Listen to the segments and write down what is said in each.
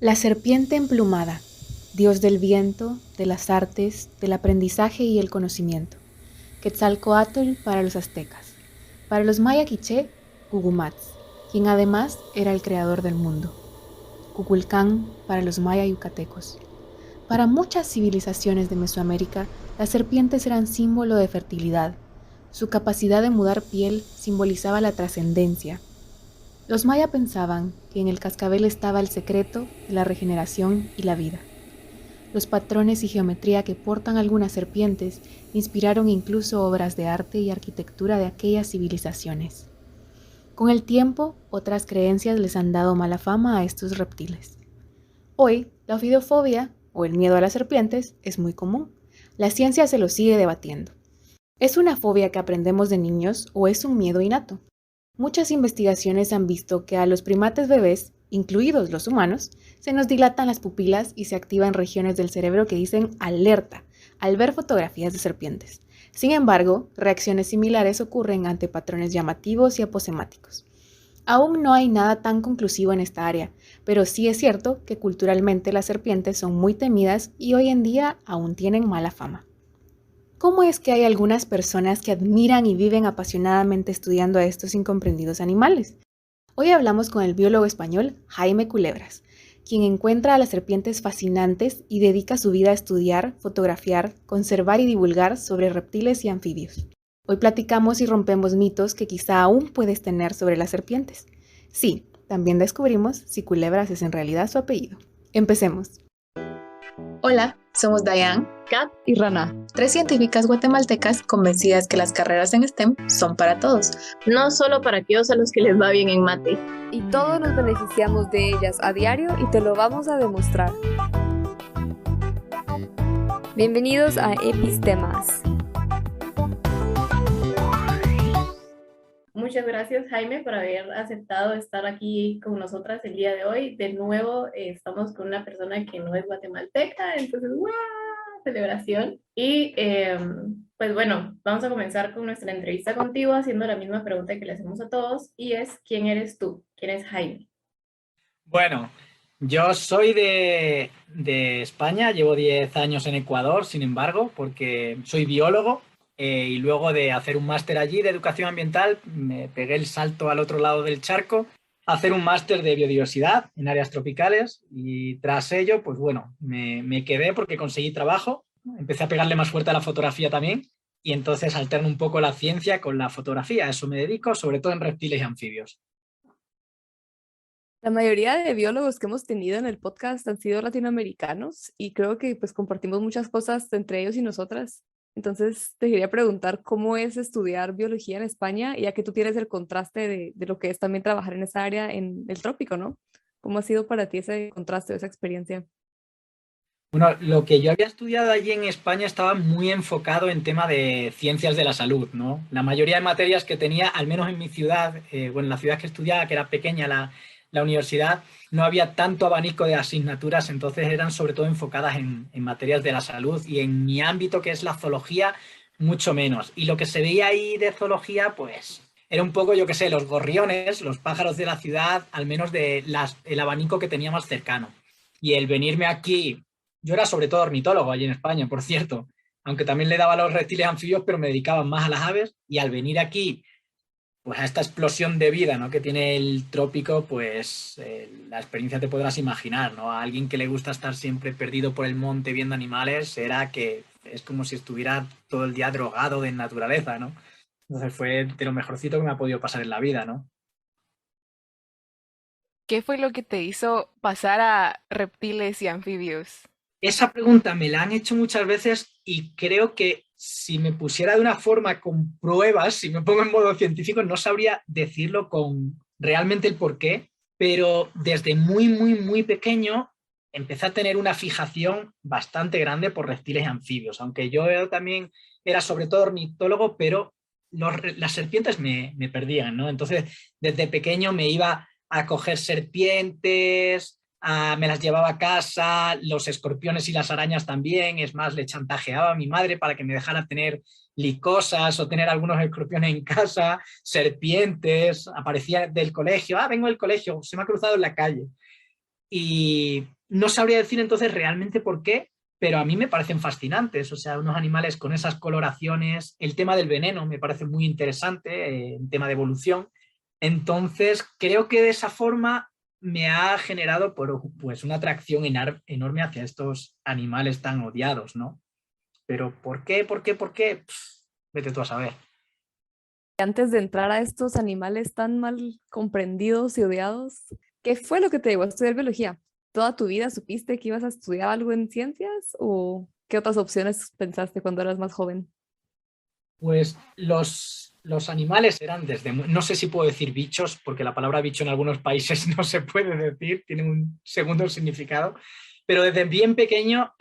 La serpiente emplumada, dios del viento, de las artes, del aprendizaje y el conocimiento. Quetzalcóatl para los aztecas. Para los maya quiché, Gugumatz, quien además era el creador del mundo. Kukulcán para los maya yucatecos. Para muchas civilizaciones de Mesoamérica, las serpientes eran símbolo de fertilidad. Su capacidad de mudar piel simbolizaba la trascendencia. Los maya pensaban que en el cascabel estaba el secreto de la regeneración y la vida. Los patrones y geometría que portan algunas serpientes inspiraron incluso obras de arte y arquitectura de aquellas civilizaciones. Con el tiempo, otras creencias les han dado mala fama a estos reptiles. Hoy, la ofidiofobia, o el miedo a las serpientes, es muy común. La ciencia se lo sigue debatiendo. ¿Es una fobia que aprendemos de niños o es un miedo innato? Muchas investigaciones han visto que a los primates bebés, incluidos los humanos, se nos dilatan las pupilas y se activan regiones del cerebro que dicen alerta al ver fotografías de serpientes. Sin embargo, reacciones similares ocurren ante patrones llamativos y aposemáticos. Aún no hay nada tan conclusivo en esta área, pero sí es cierto que culturalmente las serpientes son muy temidas y hoy en día aún tienen mala fama. ¿Cómo es que hay algunas personas que admiran y viven apasionadamente estudiando a estos incomprendidos animales? Hoy hablamos con el biólogo español Jaime Culebras, quien encuentra a las serpientes fascinantes y dedica su vida a estudiar, fotografiar, conservar y divulgar sobre reptiles y anfibios. Hoy platicamos y rompemos mitos que quizá aún puedes tener sobre las serpientes. Sí, también descubrimos si Culebras es en realidad su apellido. Empecemos. Hola, somos Dayan, Kat y Rana, tres científicas guatemaltecas convencidas que las carreras en STEM son para todos, no solo para aquellos a los que les va bien en mate. Y todos nos beneficiamos de ellas a diario y te lo vamos a demostrar. Bienvenidos a Epistemas. Muchas gracias, Jaime, por haber aceptado estar aquí con nosotras el día de hoy. De nuevo, estamos con una persona que no es guatemalteca, entonces, ¡guau! Celebración. Y pues bueno, vamos a comenzar con nuestra entrevista contigo haciendo la misma pregunta que le hacemos a todos y es, ¿quién eres tú? ¿Quién es Jaime? Bueno, yo soy de España, llevo 10 años en Ecuador, sin embargo, porque soy biólogo y luego de hacer un máster allí de educación ambiental me pegué el salto al otro lado del charco a hacer un máster de biodiversidad en áreas tropicales y tras ello, pues bueno, me quedé porque conseguí trabajo, empecé a pegarle más fuerte a la fotografía también y entonces alterno un poco la ciencia con la fotografía, a eso me dedico, sobre todo en reptiles y anfibios. La mayoría de biólogos que hemos tenido en el podcast han sido latinoamericanos y creo que pues compartimos muchas cosas entre ellos y nosotras. Entonces te quería preguntar cómo es estudiar biología en España, ya que tú tienes el contraste de lo que es también trabajar en esa área en el trópico, ¿no? ¿Cómo ha sido para ti ese contraste, esa experiencia? Bueno, lo que yo había estudiado allí en España estaba muy enfocado en tema de ciencias de la salud, ¿no? La mayoría de materias que tenía, al menos en mi ciudad, bueno, en la ciudad que estudiaba, que era pequeña la universidad, no había tanto abanico de asignaturas, entonces eran sobre todo enfocadas en materias de la salud y en mi ámbito, que es la zoología, mucho menos. Y lo que se veía ahí de zoología, pues era un poco, yo qué sé, los gorriones, los pájaros de la ciudad, al menos el abanico que tenía más cercano. Y el venirme aquí. Yo era sobre todo ornitólogo allí en España, por cierto, aunque también le daba a los reptiles anfibios, pero me dedicaba más a las aves y al venir aquí, pues a esta explosión de vida, ¿no?, que tiene el trópico, pues la experiencia te podrás imaginar, ¿no? A alguien que le gusta estar siempre perdido por el monte viendo animales, era que es como si estuviera todo el día drogado de naturaleza, ¿no? Entonces fue de lo mejorcito que me ha podido pasar en la vida, ¿no? ¿qué fue lo que te hizo pasar a reptiles y anfibios? Esa pregunta me la han hecho muchas veces y creo que si me pusiera de una forma con pruebas, si me pongo en modo científico, no sabría decirlo con realmente el por qué, pero desde muy, muy, muy pequeño empecé a tener una fijación bastante grande por reptiles y anfibios, aunque yo también era sobre todo ornitólogo, pero las serpientes me perdían, ¿no? Entonces, desde pequeño me iba a coger serpientes, me las llevaba a casa, los escorpiones y las arañas también, es más, le chantajeaba a mi madre para que me dejara tener licosas o tener algunos escorpiones en casa, serpientes, aparecía del colegio, vengo del colegio, se me ha cruzado en la calle. Y no sabría decir entonces realmente por qué, pero a mí me parecen fascinantes. O sea, unos animales con esas coloraciones. El tema del veneno me parece muy interesante, el tema de evolución. Entonces, creo que de esa forma me ha generado pues, una atracción enorme hacia estos animales tan odiados, ¿no? Pero ¿por qué? ¿Por qué? ¿Por qué? Vete tú a saber. Antes de entrar a estos animales tan mal comprendidos y odiados, ¿qué fue lo que te llevó a estudiar biología? ¿Toda tu vida supiste que ibas a estudiar algo en ciencias o qué otras opciones pensaste cuando eras más joven? Pues los animales eran no sé si puedo decir bichos, porque la palabra bicho en algunos países no se puede decir, tiene un segundo significado, pero desde bien pequeño,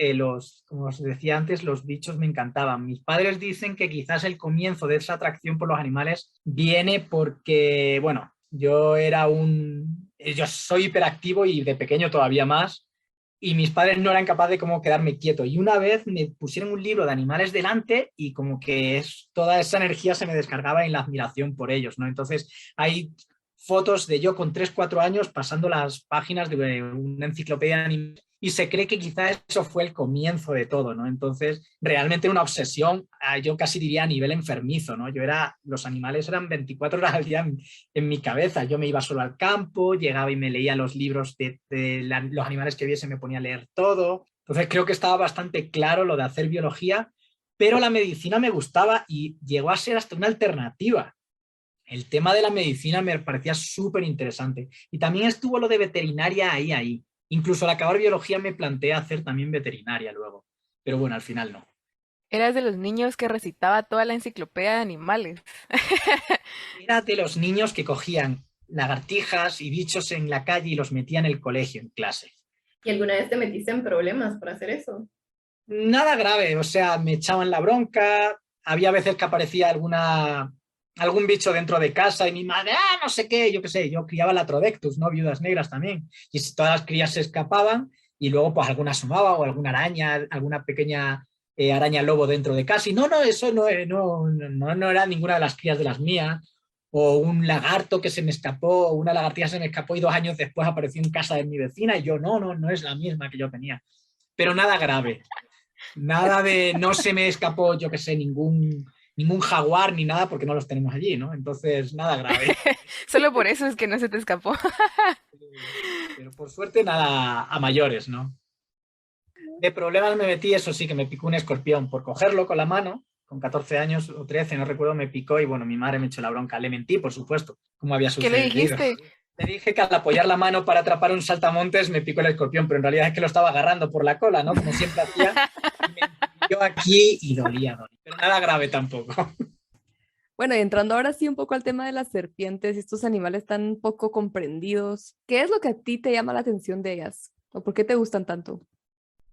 como os decía antes, los bichos me encantaban. Mis padres dicen que quizás el comienzo de esa atracción por los animales viene porque, bueno, yo soy hiperactivo y de pequeño todavía más, y mis padres no eran capaces de cómo quedarme quieto. Y una vez me pusieron un libro de animales delante y como que toda esa energía se me descargaba en la admiración por ellos, ¿no? Entonces hay fotos de yo con 3 4 años pasando las páginas de una enciclopedia de animales y se cree que quizá eso fue el comienzo de todo, ¿no? Entonces, realmente una obsesión, yo casi diría a nivel enfermizo, ¿no? Los animales eran 24 horas al día en mi cabeza. Yo me iba solo al campo, llegaba y me leía los libros los animales que viese, me ponía a leer todo. Entonces creo que estaba bastante claro lo de hacer biología, pero la medicina me gustaba y llegó a ser hasta una alternativa. El tema de la medicina me parecía súper interesante. Y también estuvo lo de veterinaria ahí. Incluso al acabar biología me planteé hacer también veterinaria luego. Pero bueno, al final no. Eras de los niños que recitaba toda la enciclopedia de animales. Era de los niños que cogían lagartijas y bichos en la calle y los metían en el colegio, en clase. ¿Y alguna vez te metiste en problemas por hacer eso? Nada grave, o sea, me echaban la bronca, había veces que aparecía algún bicho dentro de casa y mi madre, no sé qué, yo qué sé, yo criaba Latrodectus, ¿no? Viudas negras también, y todas las crías se escapaban y luego pues alguna asomaba o alguna araña, alguna pequeña araña lobo dentro de casa y eso no era ninguna de las crías de las mías, o un lagarto que se me escapó, una lagartija se me escapó y 2 años después apareció en casa de mi vecina y yo no es la misma que yo tenía, pero nada grave. Nada de, no se me escapó, yo que sé, ningún jaguar ni nada porque no los tenemos allí, ¿no? Entonces, nada grave. Solo por eso es que no se te escapó. Pero por suerte nada a mayores, ¿no? De problemas me metí, eso sí, que me picó un escorpión por cogerlo con la mano, con 14 años o 13, no recuerdo, me picó y bueno, mi madre me echó la bronca. Le mentí, por supuesto, como había ¿Qué le sucedido. dijiste? Le dije que al apoyar la mano para atrapar un saltamontes me picó el escorpión, pero en realidad es que lo estaba agarrando por la cola, ¿no? Como siempre hacía. Y me pilló aquí y dolía. Pero nada grave tampoco. Bueno, y entrando ahora sí un poco al tema de las serpientes y estos animales tan poco comprendidos, ¿qué es lo que a ti te llama la atención de ellas? ¿O por qué te gustan tanto?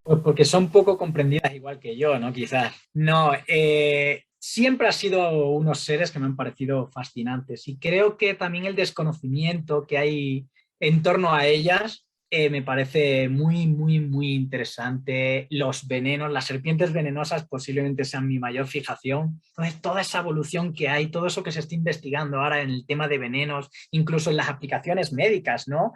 Pues porque son poco comprendidas igual que yo, ¿no? Quizás. No, siempre ha sido unos seres que me han parecido fascinantes y creo que también el desconocimiento que hay en torno a ellas me parece muy interesante. Los venenos, las serpientes venenosas posiblemente sean mi mayor fijación. Entonces, toda esa evolución que hay, todo eso que se está investigando ahora en el tema de venenos, incluso en las aplicaciones médicas, ¿no?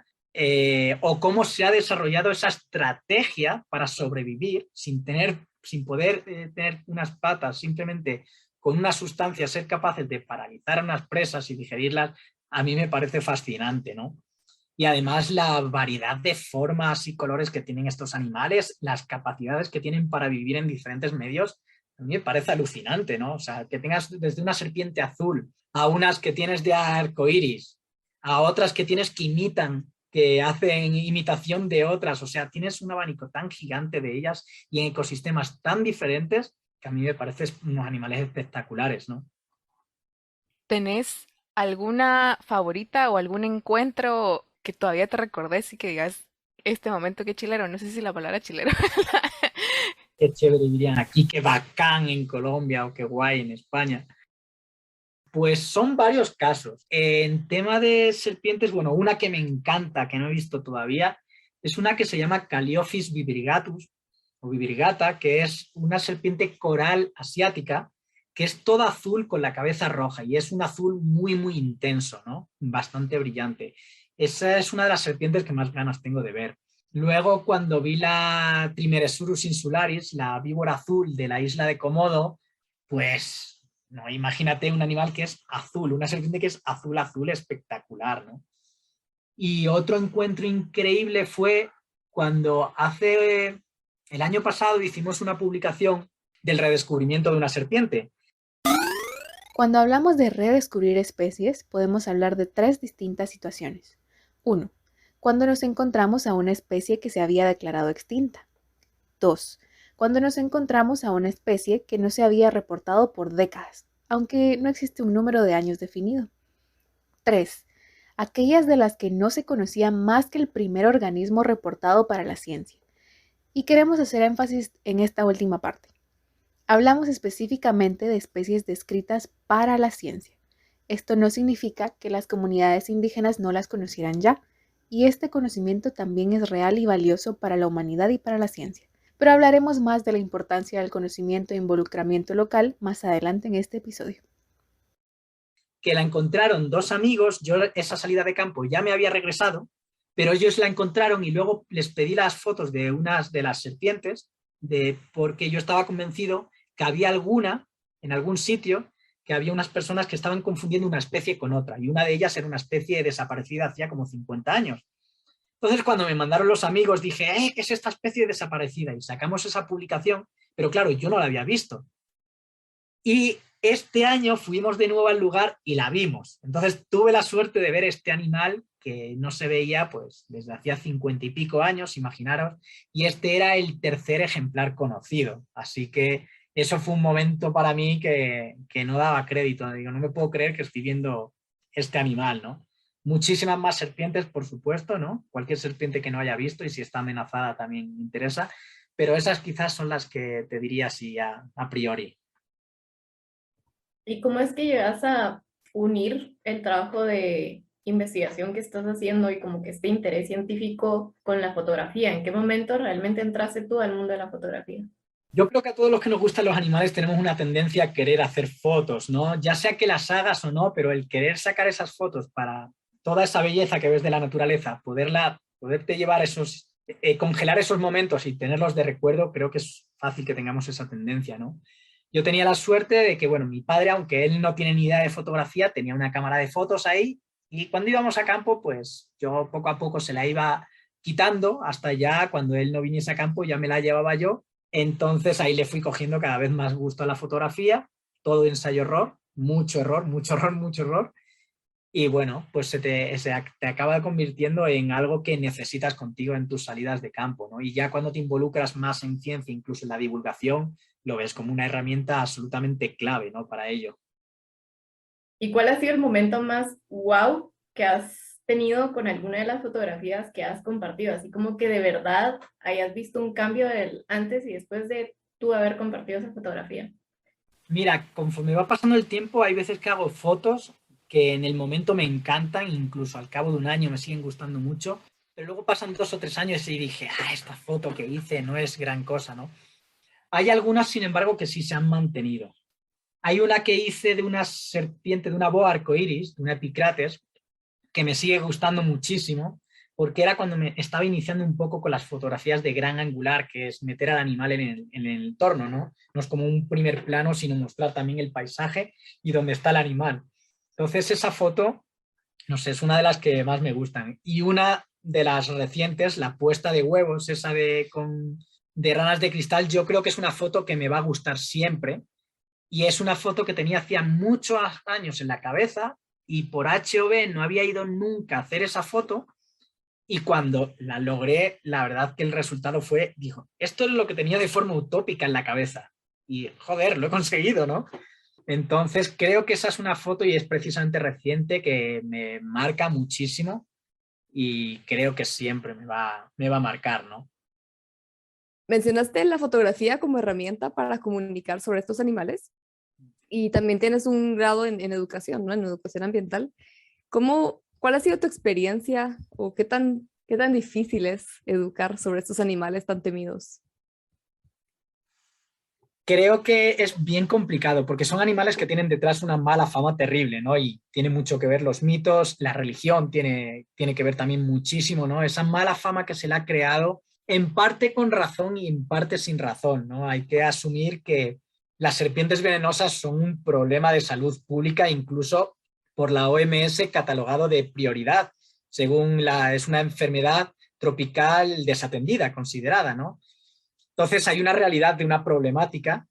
O cómo se ha desarrollado esa estrategia para sobrevivir sin poder tener unas patas, simplemente con una sustancia ser capaces de paralizar a unas presas y digerirlas, a mí me parece fascinante, ¿no? Y además la variedad de formas y colores que tienen estos animales, las capacidades que tienen para vivir en diferentes medios, a mí me parece alucinante, ¿no? O sea, que tengas desde una serpiente azul a unas que tienes de arco iris, a otras que tienes que imitan, que hacen imitación de otras, o sea, tienes un abanico tan gigante de ellas y en ecosistemas tan diferentes que a mí me parecen unos animales espectaculares, ¿no? ¿Tenés alguna favorita o algún encuentro que todavía te recordes y que digas este momento qué chilero? No sé si la palabra chilero. Qué chévere dirían aquí, qué bacán en Colombia o qué guay en España. Pues son varios casos. En tema de serpientes, bueno, una que me encanta, que no he visto todavía, es una que se llama Caliophis vibrigatus o vibrigata, que es una serpiente coral asiática que es toda azul con la cabeza roja y es un azul muy intenso, ¿no? Bastante brillante. Esa es una de las serpientes que más ganas tengo de ver. Luego, cuando vi la Trimeresurus insularis, la víbora azul de la isla de Komodo, pues no, imagínate un animal que es azul, una serpiente que es azul, azul, espectacular, ¿no? Y otro encuentro increíble fue cuando el año pasado hicimos una publicación del redescubrimiento de una serpiente. Cuando hablamos de redescubrir especies, podemos hablar de tres distintas situaciones. 1. Cuando nos encontramos a una especie que se había declarado extinta. 2. Cuando nos encontramos a una especie que no se había reportado por décadas, aunque no existe un número de años definido. 3. Aquellas de las que no se conocía más que el primer organismo reportado para la ciencia. Y queremos hacer énfasis en esta última parte. Hablamos específicamente de especies descritas para la ciencia. Esto no significa que las comunidades indígenas no las conocieran ya, y este conocimiento también es real y valioso para la humanidad y para la ciencia. Pero hablaremos más de la importancia del conocimiento e involucramiento local más adelante en este episodio. Que la encontraron dos amigos, yo esa salida de campo ya me había regresado, pero ellos la encontraron y luego les pedí las fotos de unas de las serpientes, porque yo estaba convencido que había alguna, en algún sitio, que había unas personas que estaban confundiendo una especie con otra, y una de ellas era una especie desaparecida hacía como 50 años. Entonces, cuando me mandaron los amigos, dije, ¿qué es esta especie desaparecida? Y sacamos esa publicación, pero claro, yo no la había visto. Y este año fuimos de nuevo al lugar y la vimos. Entonces, tuve la suerte de ver este animal que no se veía pues desde hacía 50 y pico años, imaginaros, y este era el tercer ejemplar conocido. Así que eso fue un momento para mí que no daba crédito. Digo, no me puedo creer que estoy viendo este animal, ¿no? Muchísimas más serpientes, por supuesto, ¿no? Cualquier serpiente que no haya visto y si está amenazada también me interesa, pero esas quizás son las que te diría así a priori. ¿Y cómo es que llegas a unir el trabajo de investigación que estás haciendo y como que este interés científico con la fotografía? ¿En qué momento realmente entraste tú al mundo de la fotografía? Yo creo que a todos los que nos gustan los animales tenemos una tendencia a querer hacer fotos, ¿no? Ya sea que las hagas o no, pero el querer sacar esas fotos para toda esa belleza que ves de la naturaleza, poderte llevar congelar esos momentos y tenerlos de recuerdo, creo que es fácil que tengamos esa tendencia, ¿no? Yo tenía la suerte de que, bueno, mi padre, aunque él no tiene ni idea de fotografía, tenía una cámara de fotos ahí y cuando íbamos a campo, pues yo poco a poco se la iba quitando hasta ya cuando él no viniese a campo ya me la llevaba yo. Entonces ahí le fui cogiendo cada vez más gusto a la fotografía, todo ensayo-error, mucho error, mucho error, mucho error. Y bueno, pues te acaba convirtiendo en algo que necesitas contigo en tus salidas de campo, ¿no? Y ya cuando te involucras más en ciencia, incluso en la divulgación, lo ves como una herramienta absolutamente clave, ¿no? Para ello. ¿Y cuál ha sido el momento más wow que has tenido con alguna de las fotografías que has compartido? Así como que de verdad hayas visto un cambio del antes y después de tú haber compartido esa fotografía. Mira, conforme va pasando el tiempo, hay veces que hago fotos que en el momento me encantan, incluso al cabo de un año me siguen gustando mucho, pero luego pasan 2 o 3 años y dije, esta foto que hice no es gran cosa, ¿no? Hay algunas, sin embargo, que sí se han mantenido. Hay una que hice de una serpiente, de una boa arcoiris, de una epicrates, que me sigue gustando muchísimo, porque era cuando me estaba iniciando un poco con las fotografías de gran angular, que es meter al animal en el entorno, ¿no? No es como un primer plano, sino mostrar también el paisaje y dónde está el animal. Entonces esa foto, no sé, es una de las que más me gustan. Y una de las recientes, la puesta de huevos, esa de ranas de cristal, yo creo que es una foto que me va a gustar siempre. Y es una foto que tenía hacía muchos años en la cabeza y por H o B no había ido nunca a hacer esa foto. Y cuando la logré, la verdad que el resultado fue, dijo, esto es lo que tenía de forma utópica en la cabeza. Y joder, lo he conseguido, ¿no? Entonces creo que esa es una foto y es precisamente reciente que me marca muchísimo y creo que siempre me va a marcar, ¿no? Mencionaste la fotografía como herramienta para comunicar sobre estos animales y también tienes un grado en educación, ¿no? En educación ambiental. ¿Cuál ha sido tu experiencia o qué tan difícil es educar sobre estos animales tan temidos? Creo que es bien complicado porque son animales que tienen detrás una mala fama terrible, ¿no? Y tiene mucho que ver los mitos, la religión tiene que ver también muchísimo, ¿no? Esa mala fama que se le ha creado en parte con razón y en parte sin razón, ¿no? Hay que asumir que las serpientes venenosas son un problema de salud pública, incluso por la OMS catalogado de prioridad, es una enfermedad tropical desatendida, considerada, ¿no? Entonces hay una realidad de una problemática,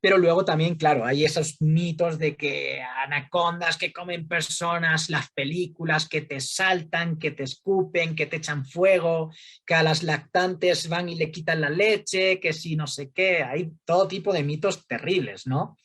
pero luego también, claro, hay esos mitos de que anacondas que comen personas, las películas que te saltan, que te escupen, que te echan fuego, que a las lactantes van y le quitan la leche, que si no sé qué, hay todo tipo de mitos terribles, ¿no?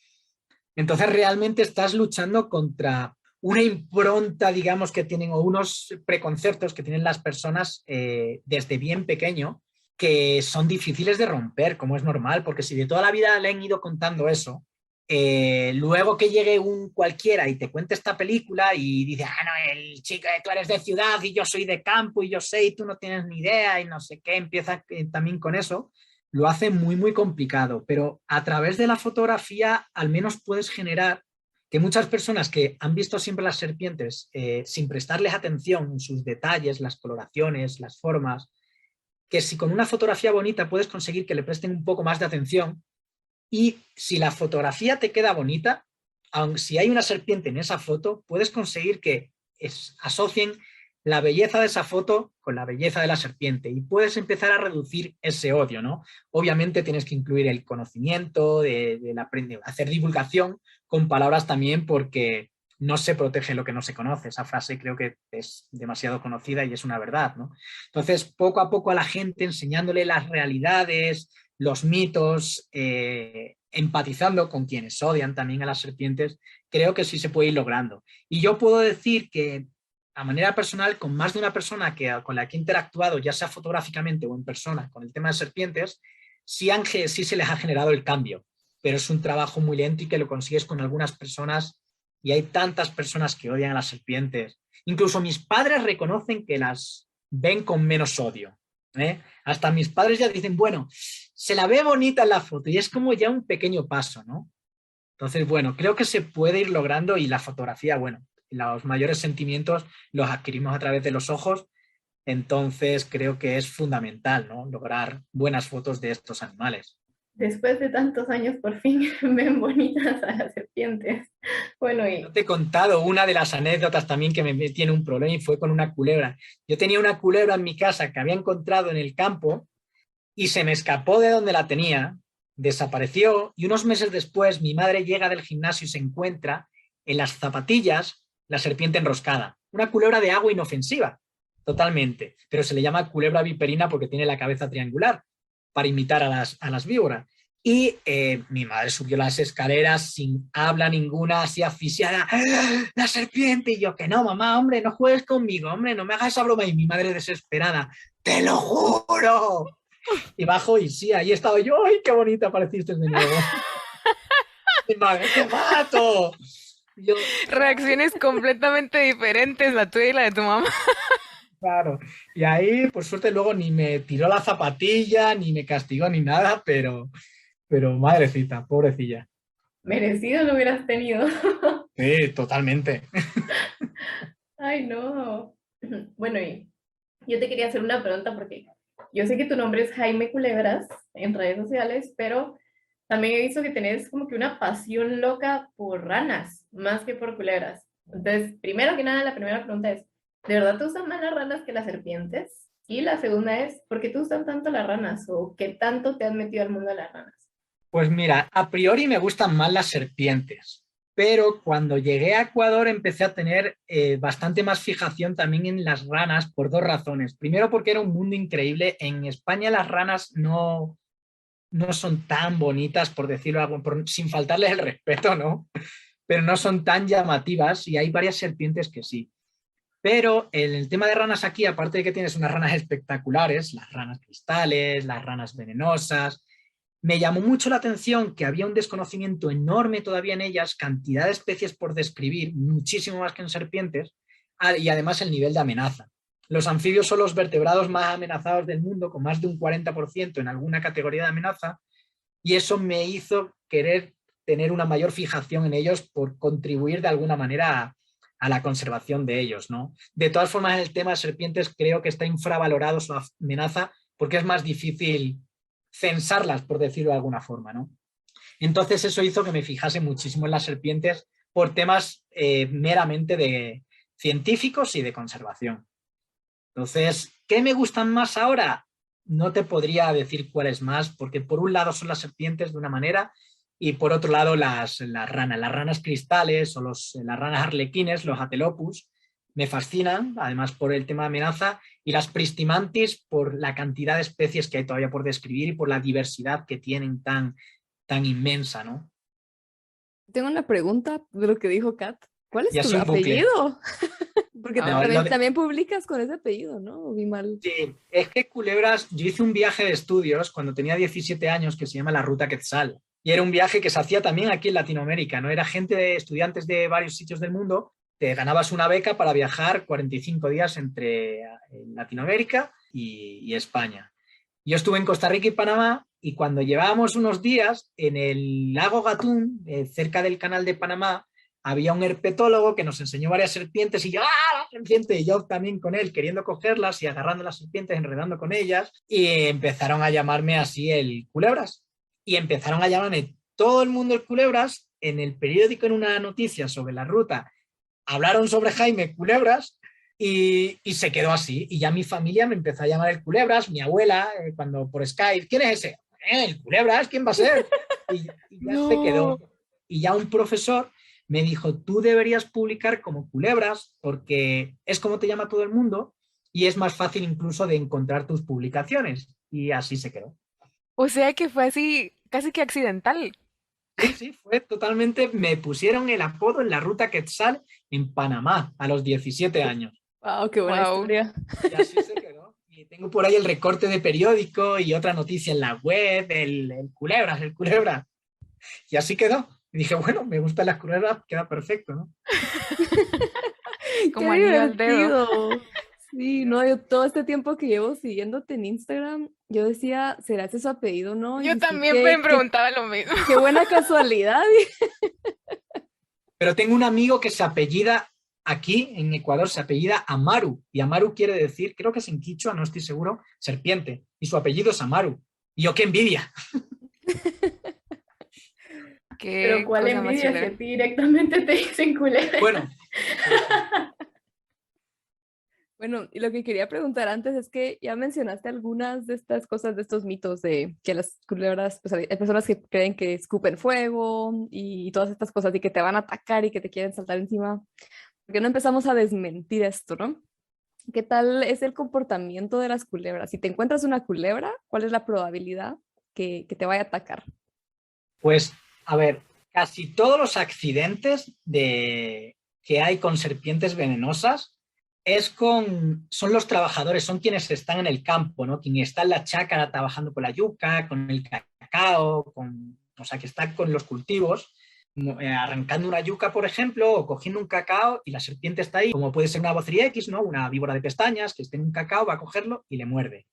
Entonces realmente estás luchando contra una impronta, digamos, que tienen, o unos preconceptos que tienen las personas desde bien pequeño, que son difíciles de romper, como es normal, porque si de toda la vida le han ido contando eso, luego que llegue un cualquiera y te cuente esta película y dice, ah, no, el chico, tú eres de ciudad y yo soy de campo y yo sé y tú no tienes ni idea y no sé qué, empieza también con eso, lo hace muy, muy complicado, pero a través de la fotografía al menos puedes generar que muchas personas que han visto siempre las serpientes sin prestarles atención en sus detalles, las coloraciones, las formas, que si con una fotografía bonita puedes conseguir que le presten un poco más de atención y si la fotografía te queda bonita, aun si hay una serpiente en esa foto, puedes conseguir que asocien la belleza de esa foto con la belleza de la serpiente y puedes empezar a reducir ese odio, ¿no? Obviamente tienes que incluir el conocimiento, hacer divulgación con palabras también porque no se protege lo que no se conoce. Esa frase creo que es demasiado conocida y es una verdad, ¿no? Entonces, poco a poco a la gente enseñándole las realidades, los mitos, empatizando con quienes odian también a las serpientes, creo que sí se puede ir logrando. Y yo puedo decir que a manera personal, con más de una persona con la que he interactuado, ya sea fotográficamente o en persona, con el tema de serpientes, sí se les ha generado el cambio, pero es un trabajo muy lento y que lo consigues con algunas personas y hay tantas personas que odian a las serpientes. Incluso mis padres reconocen que las ven con menos odio. Hasta mis padres ya dicen, bueno, se la ve bonita en la foto y es como ya un pequeño paso, ¿no? Entonces, bueno, creo que se puede ir logrando y la fotografía, bueno, los mayores sentimientos los adquirimos a través de los ojos, entonces creo que es fundamental, ¿no? Lograr buenas fotos de estos animales. Después de tantos años, por fin ven bonitas a las serpientes. Bueno, y Yo te he contado una de las anécdotas también que me tiene un problema y fue con una culebra. Yo tenía una culebra en mi casa que había encontrado en el campo y se me escapó de donde la tenía, desapareció y unos meses después mi madre llega del gimnasio y se encuentra en las zapatillas la serpiente enroscada. Una culebra de agua inofensiva, totalmente, pero se le llama culebra viperina porque tiene la cabeza triangular para imitar a las víboras. Y mi madre subió las escaleras sin habla ninguna, así asfixiada, ¡ah, la serpiente! Y yo, que no, mamá, hombre, no juegues conmigo, hombre, no me hagas esa broma. Y mi madre desesperada, ¡te lo juro! Y bajo y sí, ahí estaba yo, ¡ay, qué bonita apareciste de nuevo! Mi madre, ¡te mato! Y yo, Reacciones completamente diferentes, la tuya y la de tu mamá. claro. Y ahí, por suerte, luego ni me tiró la zapatilla, ni me castigó, ni nada, pero madrecita, pobrecilla. merecido lo hubieras tenido. Sí, totalmente. Ay, no. Bueno, y yo te quería hacer una pregunta porque yo sé que tu nombre es Jaime Culebras en redes sociales, pero también he visto que tenés como que una pasión loca por ranas, más que por culebras. Entonces, primero que nada, la primera pregunta es, ¿de verdad te gustan más las ranas que las serpientes? Y la segunda es, ¿por qué te gustan tanto las ranas? ¿O qué tanto te has metido al mundo de las ranas? Pues mira, a priori me gustan más las serpientes, pero cuando llegué a Ecuador empecé a tener bastante más fijación también en las ranas por dos razones. Primero porque era un mundo increíble. En España las ranas no son tan bonitas, por decirlo algo, sin faltarles el respeto, ¿no? Pero no son tan llamativas y hay varias serpientes que sí. Pero en el tema de ranas aquí, aparte de que tienes unas ranas espectaculares, las ranas cristales, las ranas venenosas, me llamó mucho la atención que había un desconocimiento enorme todavía en ellas, cantidad de especies por describir, muchísimo más que en serpientes, y además el nivel de amenaza. Los anfibios son los vertebrados más amenazados del mundo, con más de un 40% en alguna categoría de amenaza, y eso me hizo querer tener una mayor fijación en ellos por contribuir de alguna manera a la conservación de ellos, ¿no? De todas formas, el tema de serpientes creo que está infravalorado su amenaza porque es más difícil censarlas, por decirlo de alguna forma, ¿no? Entonces eso hizo que me fijase muchísimo en las serpientes por temas meramente de científicos y de conservación. Entonces, ¿qué me gustan más ahora? No te podría decir cuáles más, porque por un lado son las serpientes de una manera y por otro lado las ranas cristales o las ranas arlequines, los atelopus, me fascinan, además por el tema de amenaza, y las pristimantis por la cantidad de especies que hay todavía por describir y por la diversidad que tienen tan inmensa, ¿no? Tengo una pregunta de lo que dijo Kat. ¿Cuál es Ya tu es un bucle. apellido? Porque No, también publicas con ese apellido, ¿no? ¿O vi mal? Sí, es que Culebras, yo hice un viaje de estudios cuando tenía 17 años que se llama la Ruta Quetzal. Y era un viaje que se hacía también aquí en Latinoamérica, ¿no? Era gente de estudiantes de varios sitios del mundo, te ganabas una beca para viajar 45 días entre Latinoamérica y España. Yo estuve en Costa Rica y Panamá y cuando llevábamos unos días en el lago Gatún, cerca del canal de Panamá, había un herpetólogo que nos enseñó varias serpientes y yo, ¡ah, la serpiente! Y yo también con él, queriendo cogerlas y agarrando las serpientes, enredando con ellas, y empezaron a llamarme así el Culebras. Y empezaron a llamarme todo el mundo el Culebras. En el periódico, en una noticia sobre la ruta, hablaron sobre Jaime Culebras y se quedó así. Y ya mi familia me empezó a llamar el Culebras, mi abuela, cuando por Skype, ¿quién es ese? El Culebras, ¿quién va a ser? Y ya No. se quedó. Y ya un profesor me dijo, tú deberías publicar como Culebras porque es como te llama todo el mundo y es más fácil incluso de encontrar tus publicaciones. Y así se quedó. O sea que fue así, casi que accidental. Sí, sí, fue totalmente, me pusieron el apodo en la Ruta Quetzal en Panamá a los 17 años. Wow, qué buena Wow. historia. Y así se quedó. Y tengo por ahí el recorte de periódico y otra noticia en la web, el Culebras, el Culebra. Y así quedó. Y dije, bueno, me gustan las culebras, queda perfecto, ¿no? Como ¡Qué anillo al dedo. divertido! Sí, no, yo todo este tiempo que llevo siguiéndote en Instagram, yo decía, ¿será ese su apellido, no? Yo Y sí, también me preguntaba lo mismo. qué buena casualidad. Pero tengo un amigo que se apellida aquí, en Ecuador, se apellida Amaru. Y Amaru quiere decir, creo que es en quichua, no estoy seguro, serpiente. Y su apellido es Amaru. Y yo, qué envidia. Pero Qué ¿cuál cosa más envidia si chévere. a ti directamente te dicen culebra? Bueno, Bueno, y lo que quería preguntar antes es que ya mencionaste algunas de estas cosas, de estos mitos de que las culebras, pues hay personas que creen que escupen fuego y todas estas cosas y que te van a atacar y que te quieren saltar encima. ¿Por qué no empezamos a desmentir esto, no? ¿Qué tal es el comportamiento de las culebras? Si te encuentras una culebra, ¿cuál es la probabilidad que te vaya a atacar? pues, a ver, casi todos los accidentes que hay con serpientes venenosas son los trabajadores, son quienes están en el campo, ¿no? Quien está en la chácara trabajando con la yuca, con el cacao, o sea, que están con los cultivos, arrancando una yuca, por ejemplo, o cogiendo un cacao y la serpiente está ahí, como puede ser una Boceria X, ¿no? Una víbora de pestañas que esté en un cacao, va a cogerlo y le muerde.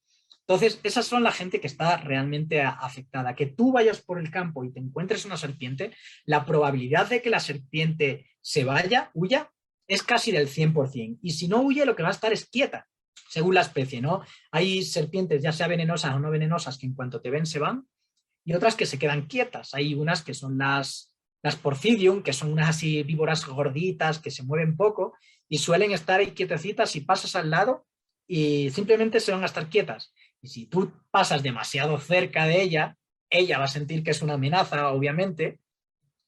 Entonces, esas son la gente que está realmente afectada. Que tú vayas por el campo y te encuentres una serpiente, la probabilidad de que la serpiente se vaya, huya, es casi del 100%. Y si no huye, lo que va a estar es quieta, según la especie, ¿no? Hay serpientes, ya sea venenosas o no venenosas, que en cuanto te ven se van, y otras que se quedan quietas. Hay unas que son las Porcidium, que son unas así víboras gorditas, que se mueven poco, y suelen estar ahí quietecitas y pasas al lado y simplemente se van a estar quietas. Y si tú pasas demasiado cerca de ella va a sentir que es una amenaza, obviamente,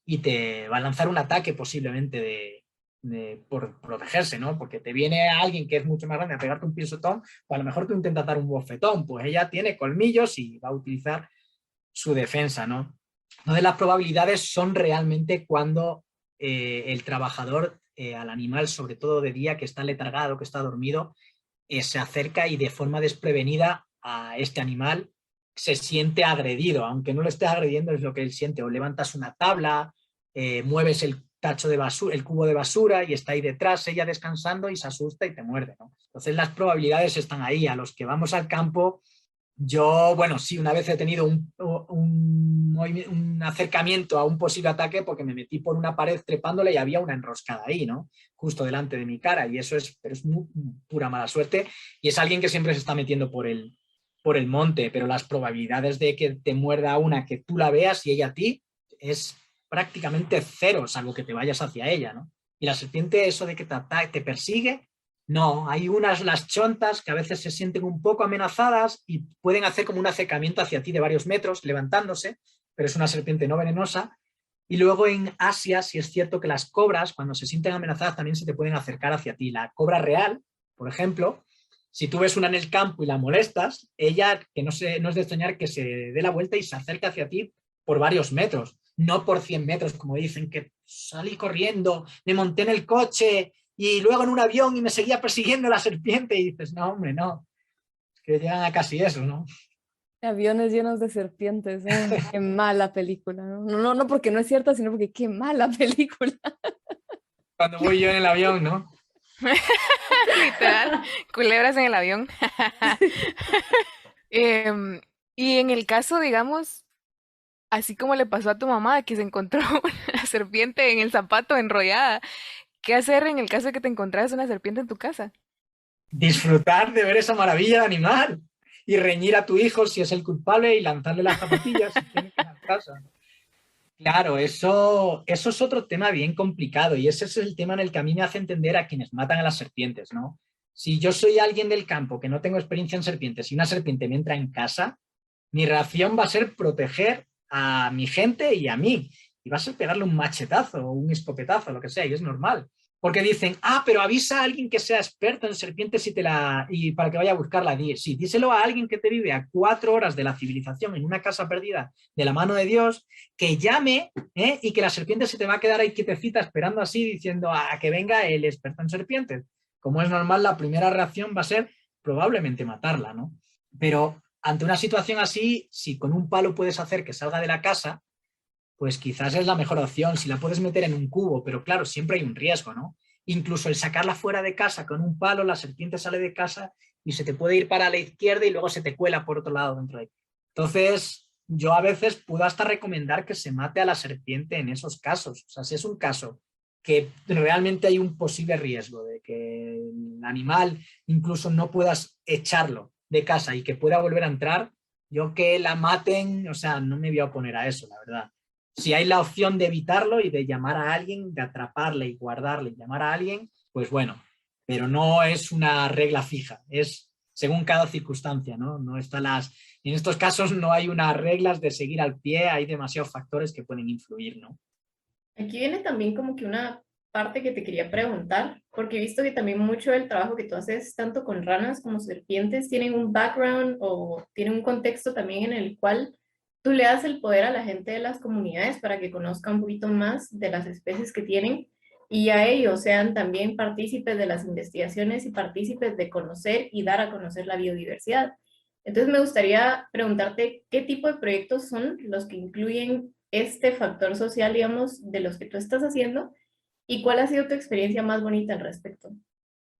y te va a lanzar un ataque posiblemente por protegerse, ¿no? Porque te viene alguien que es mucho más grande a pegarte un pisotón, o a lo mejor tú intentas dar un bofetón, pues ella tiene colmillos y va a utilizar su defensa, ¿no? Entonces las probabilidades son realmente cuando el trabajador al animal, sobre todo de día, que está letargado, que está dormido, se acerca y de forma desprevenida a este animal se siente agredido, aunque no lo estés agrediendo, es lo que él siente. O levantas una tabla, mueves el tacho de basura, el cubo de basura y está ahí detrás ella descansando y se asusta y te muerde, ¿no? Entonces las probabilidades están ahí. A los que vamos al campo Yo, bueno, sí, una vez he tenido un acercamiento a un posible ataque porque me metí por una pared trepándole y había una enroscada ahí, ¿no? Justo delante de mi cara, y eso pero es pura mala suerte, y es alguien que siempre se está metiendo por el monte, pero las probabilidades de que te muerda una, que tú la veas y ella a ti, es prácticamente cero, salvo que te vayas hacia ella, ¿no? Y la serpiente, eso de que te persigue, no, hay las chontas, que a veces se sienten un poco amenazadas y pueden hacer como un acercamiento hacia ti de varios metros, levantándose, pero es una serpiente no venenosa. Y luego en Asia, sí es cierto que las cobras, cuando se sienten amenazadas, también se te pueden acercar hacia ti. La cobra real, por ejemplo, si tú ves una en el campo y la molestas, ella, que no es de extrañar, que se dé la vuelta y se acerca hacia ti por varios metros, no por 100 metros, como dicen, que salí corriendo, me monté en el coche y luego en un avión y me seguía persiguiendo la serpiente, y dices, no, hombre, no, es que llegan a casi eso, ¿no? Aviones llenos de serpientes. Qué mala película, ¿no? No porque no es cierta, sino porque qué mala película. Cuando voy yo en el avión, ¿no? Literal, culebras en el avión. Y en el caso, digamos, así como le pasó a tu mamá, que se encontró una serpiente en el zapato enrollada, ¿qué hacer en el caso de que te encontraras una serpiente en tu casa? Disfrutar de ver esa maravilla de animal y reñir a tu hijo si es el culpable y lanzarle las zapatillas si tiene que ir a casa. Claro, eso es otro tema bien complicado, y ese es el tema en el que a mí me hace entender a quienes matan a las serpientes, ¿no? Si yo soy alguien del campo que no tengo experiencia en serpientes y una serpiente me entra en casa, mi reacción va a ser proteger a mi gente y a mí. Y va a ser pegarle un machetazo o un escopetazo, lo que sea, y es normal. Porque dicen, pero avisa a alguien que sea experto en serpientes y para que vaya a buscarla. Sí, díselo a alguien que te vive a 4 horas de la civilización en una casa perdida de la mano de Dios, que llame, y que la serpiente se te va a quedar ahí quietecita esperando así, diciendo a que venga el experto en serpientes. Como es normal, la primera reacción va a ser probablemente matarla, ¿no? Pero ante una situación así, si con un palo puedes hacer que salga de la casa, pues quizás es la mejor opción. Si la puedes meter en un cubo, pero claro, siempre hay un riesgo, ¿no? Incluso el sacarla fuera de casa con un palo, la serpiente sale de casa y se te puede ir para la izquierda y luego se te cuela por otro lado dentro de ahí. Entonces, yo a veces puedo hasta recomendar que se mate a la serpiente en esos casos. O sea, si es un caso que realmente hay un posible riesgo de que el animal incluso no puedas echarlo de casa y que pueda volver a entrar, yo que la maten, o sea, no me voy a oponer a eso, la verdad. Si hay la opción de evitarlo y de llamar a alguien, de atraparle y guardarle y llamar a alguien, pues bueno, pero no es una regla fija, es según cada circunstancia, ¿no? En estos casos no hay unas reglas de seguir al pie, hay demasiados factores que pueden influir, ¿no? Aquí viene también como que una parte que te quería preguntar, porque he visto que también mucho del trabajo que tú haces, tanto con ranas como serpientes, tienen un background o tienen un contexto también en el cual tú le das el poder a la gente de las comunidades para que conozcan un poquito más de las especies que tienen y a ellos sean también partícipes de las investigaciones y partícipes de conocer y dar a conocer la biodiversidad. Entonces me gustaría preguntarte qué tipo de proyectos son los que incluyen este factor social, digamos, de los que tú estás haciendo y cuál ha sido tu experiencia más bonita al respecto.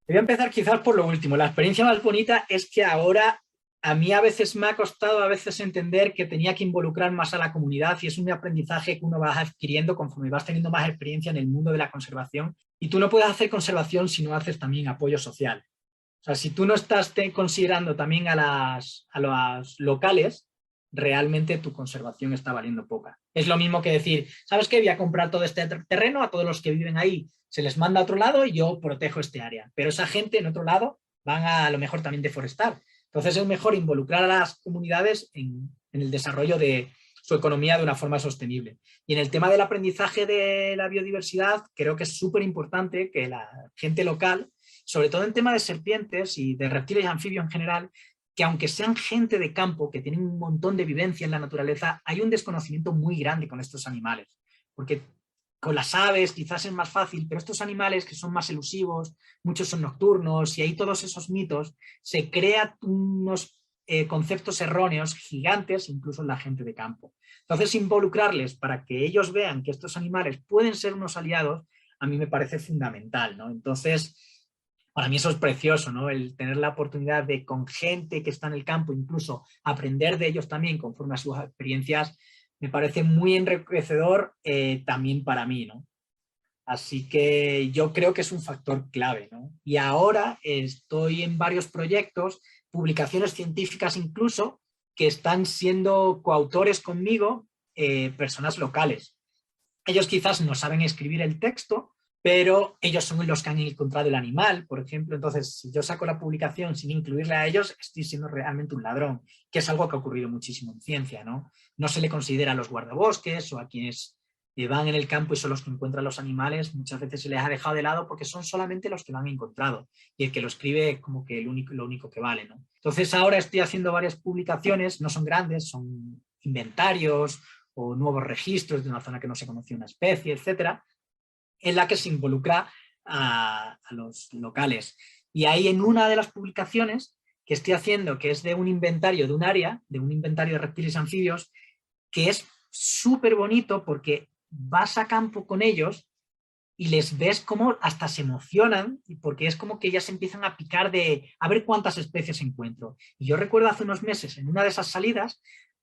Voy a empezar quizás por lo último. La experiencia más bonita es que ahora a mí a veces me ha costado entender que tenía que involucrar más a la comunidad, y es un aprendizaje que uno va adquiriendo conforme vas teniendo más experiencia en el mundo de la conservación, y tú no puedes hacer conservación si no haces también apoyo social. O sea, si tú no estás considerando también a los locales, realmente tu conservación está valiendo poca. Es lo mismo que decir, ¿sabes qué? Voy a comprar todo este terreno, a todos los que viven ahí se les manda a otro lado y yo protejo este área. Pero esa gente en otro lado van a lo mejor también deforestar. Entonces es mejor involucrar a las comunidades en el desarrollo de su economía de una forma sostenible. Y en el tema del aprendizaje de la biodiversidad, creo que es súper importante que la gente local, sobre todo en tema de serpientes y de reptiles y anfibios en general, que aunque sean gente de campo, que tienen un montón de vivencia en la naturaleza, hay un desconocimiento muy grande con estos animales. Porque con las aves quizás es más fácil, pero estos animales que son más elusivos, muchos son nocturnos, y hay todos esos mitos, se crean unos conceptos erróneos gigantes, incluso en la gente de campo. Entonces, involucrarles para que ellos vean que estos animales pueden ser unos aliados, a mí me parece fundamental, ¿no? Entonces, para mí eso es precioso, ¿no? El tener la oportunidad de, con gente que está en el campo, incluso aprender de ellos también conforme a sus experiencias, me parece muy enriquecedor también para mí, ¿no? Así que yo creo que es un factor clave, ¿no? Y ahora estoy en varios proyectos, publicaciones científicas incluso, que están siendo coautores conmigo, personas locales. Ellos quizás no saben escribir el texto, pero ellos son los que han encontrado el animal, por ejemplo. Entonces, si yo saco la publicación sin incluirle a ellos, estoy siendo realmente un ladrón, que es algo que ha ocurrido muchísimo en ciencia, ¿no? No se le considera a los guardabosques o a quienes van en el campo y son los que encuentran los animales, muchas veces se les ha dejado de lado porque son solamente los que lo han encontrado y el que lo escribe es como que lo único que vale, ¿no? Entonces ahora estoy haciendo varias publicaciones, no son grandes, son inventarios o nuevos registros de una zona que no se conocía una especie, etcétera, en la que se involucra a los locales. Y ahí en una de las publicaciones que estoy haciendo, que es de un inventario de un área, de un inventario de reptiles y anfibios, que es súper bonito porque vas a campo con ellos y les ves cómo hasta se emocionan, porque es como que ellas empiezan a picar de a ver cuántas especies encuentro. Y yo recuerdo hace unos meses, en una de esas salidas,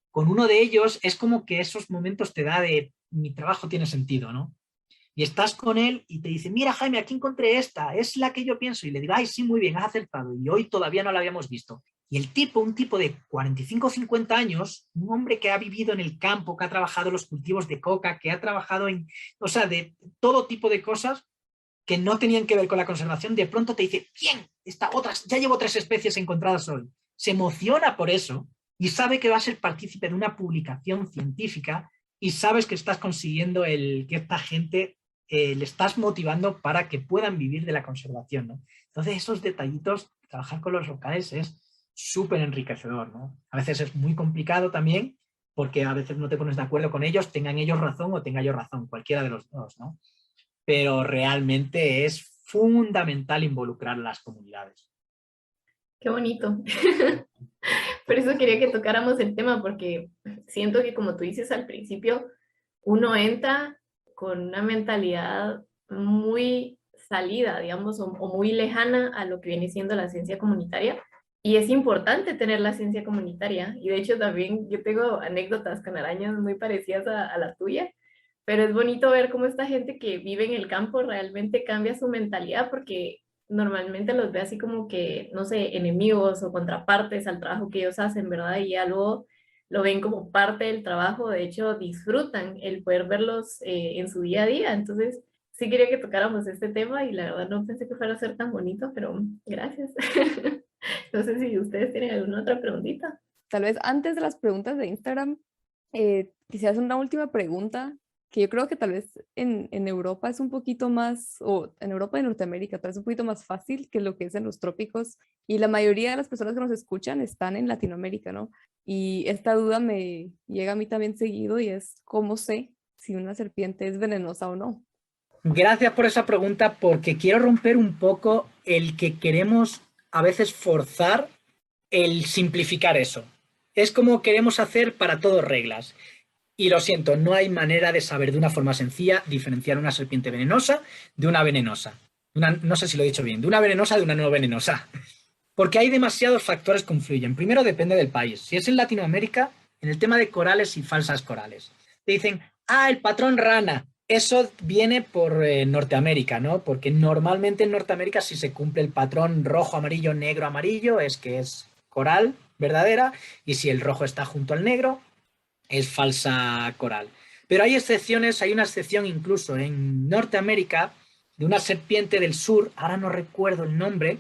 con uno de ellos, es como que esos momentos te da de mi trabajo tiene sentido, ¿no? Y estás con él y te dice, mira Jaime, aquí encontré esta, es la que yo pienso. Y le digo, ay, sí, muy bien, has acertado. Y hoy todavía no la habíamos visto. Y el tipo, un tipo de 45 o 50 años, un hombre que ha vivido en el campo, que ha trabajado en los cultivos de coca, que ha trabajado en, o sea, de todo tipo de cosas que no tenían que ver con la conservación, de pronto te dice, bien, ya llevo 3 especies encontradas hoy. Se emociona por eso y sabe que va a ser partícipe de una publicación científica y sabes que estás consiguiendo que esta gente le estás motivando para que puedan vivir de la conservación, ¿no? Entonces esos detallitos, trabajar con los locales es súper enriquecedor, ¿no? A veces es muy complicado también porque a veces no te pones de acuerdo con ellos, tengan ellos razón o tenga yo razón, cualquiera de los dos, ¿no? Pero realmente es fundamental involucrar a las comunidades. Qué bonito. Por eso quería que tocáramos el tema, porque siento que como tú dices al principio, uno entra con una mentalidad muy salida, digamos, o muy lejana a lo que viene siendo la ciencia comunitaria. Y es importante tener la ciencia comunitaria. Y de hecho también yo tengo anécdotas con arañas muy parecidas a la tuya, pero es bonito ver cómo esta gente que vive en el campo realmente cambia su mentalidad, porque normalmente los ve así como que, no sé, enemigos o contrapartes al trabajo que ellos hacen, ¿verdad? Y ya luego lo ven como parte del trabajo, de hecho disfrutan el poder verlos en su día a día. Entonces, sí quería que tocáramos este tema y la verdad no pensé que fuera a ser tan bonito, pero gracias. No sé si ustedes tienen alguna otra preguntita. Tal vez antes de las preguntas de Instagram, quisiera hacer una última pregunta, que yo creo que tal vez en Europa es un poquito más, o en Europa y Norteamérica, tal vez un poquito más fácil que lo que es en los trópicos. Y la mayoría de las personas que nos escuchan están en Latinoamérica, ¿no? Y esta duda me llega a mí también seguido y es, ¿cómo sé si una serpiente es venenosa o no? Gracias por esa pregunta porque quiero romper un poco el que queremos a veces forzar el simplificar eso. Es como queremos hacer para todo reglas. Y lo siento, no hay manera de saber de una forma sencilla diferenciar una serpiente venenosa de una venenosa. No sé si lo he dicho bien, de una venenosa de una no venenosa. Porque hay demasiados factores que influyen. Primero depende del país. Si es en Latinoamérica, en el tema de corales y falsas corales. Te dicen, el patrón rana. Eso viene por Norteamérica, ¿no? Porque normalmente en Norteamérica si se cumple el patrón rojo, amarillo, negro, amarillo, es que es coral verdadera, y si el rojo está junto al negro, es falsa coral. Pero hay excepciones, hay una excepción incluso en Norteamérica de una serpiente del sur, ahora no recuerdo el nombre,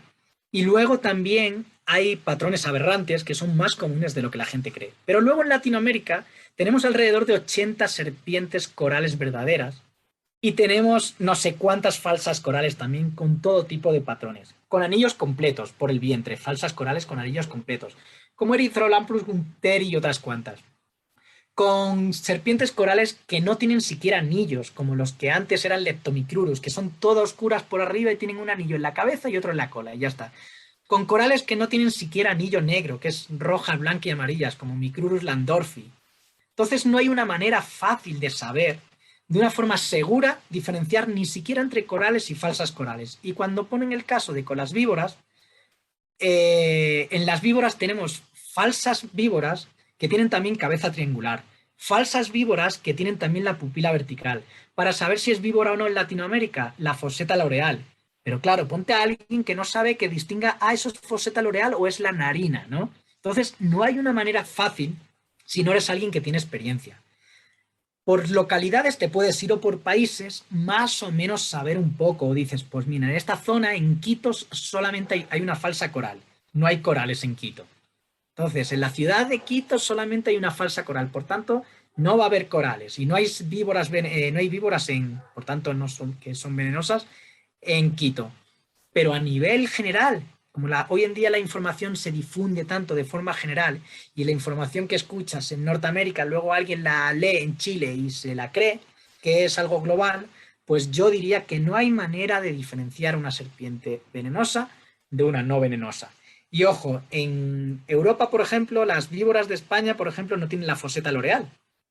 y luego también hay patrones aberrantes que son más comunes de lo que la gente cree. Pero luego en Latinoamérica tenemos alrededor de 80 serpientes corales verdaderas y tenemos no sé cuántas falsas corales también con todo tipo de patrones, con anillos completos por el vientre, falsas corales con anillos completos, como Erythrolamprus gunteri y otras cuantas, con serpientes corales que no tienen siquiera anillos, como los que antes eran Leptomicrurus, que son todas oscuras por arriba y tienen un anillo en la cabeza y otro en la cola, y ya está. Con corales que no tienen siquiera anillo negro, que es rojas, blancas y amarillas, como Micrurus landorfi. Entonces no hay una manera fácil de saber de una forma segura diferenciar ni siquiera entre corales y falsas corales. Y cuando ponen el caso de con las víboras, en las víboras tenemos falsas víboras que tienen también cabeza triangular, falsas víboras que tienen también la pupila vertical. Para saber si es víbora o no en Latinoamérica, la Foseta laureal. Pero claro, ponte a alguien que no sabe que distinga, eso es Foseta laureal o es la narina, ¿no? Entonces, no hay una manera fácil si no eres alguien que tiene experiencia. Por localidades te puedes ir o por países más o menos saber un poco. O dices, pues mira, en esta zona, en Quito, solamente hay una falsa coral. No hay corales en Quito. Entonces, en la ciudad de Quito solamente hay una falsa coral. Por tanto, no va a haber corales. Y no hay víboras, por tanto, que son venenosas en Quito. Pero a nivel general, como hoy en día la información se difunde tanto de forma general y la información que escuchas en Norteamérica luego alguien la lee en Chile y se la cree que es algo global, pues yo diría que no hay manera de diferenciar una serpiente venenosa de una no venenosa. Y ojo, en Europa, por ejemplo, las víboras de España, por ejemplo, no tienen la foseta l'oreal,